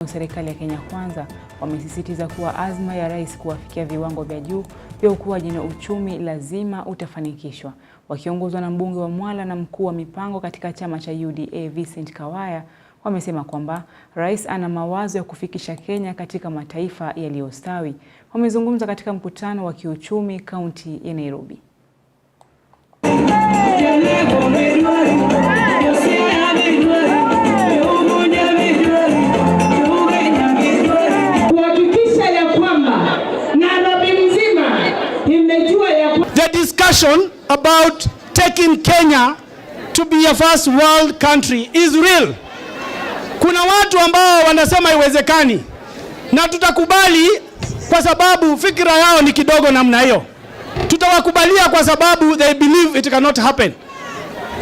Serikali ya Kenya Kwanza wamesisitiza kuwa azma ya rais kuwafikia viwango vya juu vya ukuaji na uchumi lazima utafanikishwa. Wakiongozwa na mbunge wa Mwala na mkuu wa mipango katika chama cha UDA Vincent Kawaya, wamesema kwamba rais ana mawazo ya kufikisha Kenya katika mataifa yaliyostawi. Wamezungumza katika mkutano wa kiuchumi kaunti ya Nairobi. The discussion about taking Kenya to be a first world country is real. Kuna watu ambao wanasema iwezekani, na tutakubali kwa sababu fikira yao ni kidogo namna hiyo. Tutawakubalia kwa sababu they believe it cannot happen.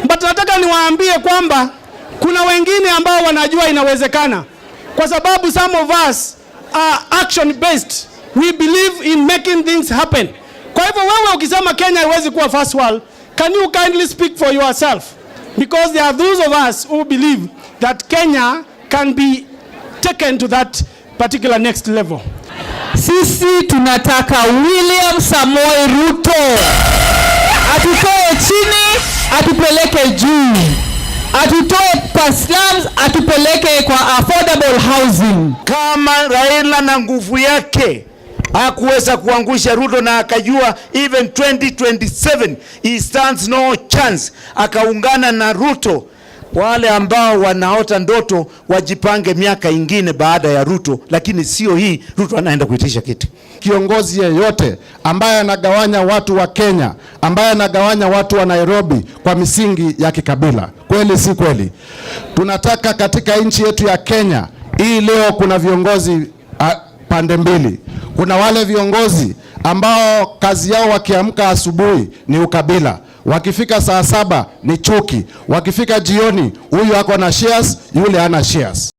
But nataka niwaambie kwamba kuna wengine ambao wanajua inawezekana, kwa sababu some of us are action based. We believe in making things happen. Kwa hivyo wewe ukisema Kenya haiwezi kuwa first world, can you kindly speak for yourself? Because there are those of us who believe that Kenya can be taken to that particular next level. Sisi tunataka William Samoei Ruto atutoe chini, atupeleke juu. Atutoe kwa slums, atupeleke kwa affordable housing. Kama Raila na nguvu yake hakuweza kuangusha Ruto na akajua even 2027 he stands no chance, akaungana na Ruto, wale ambao wanaota ndoto wajipange miaka ingine baada ya Ruto, lakini sio hii Ruto anaenda kuitisha kiti. Kiongozi yeyote ambaye anagawanya watu wa Kenya, ambaye anagawanya watu wa Nairobi kwa misingi ya kikabila, kweli si kweli? Tunataka katika nchi yetu ya Kenya hii leo kuna viongozi pande mbili. Kuna wale viongozi ambao kazi yao wakiamka asubuhi ni ukabila, wakifika saa 7 ni chuki, wakifika jioni huyu ako na shares, yule hana shares.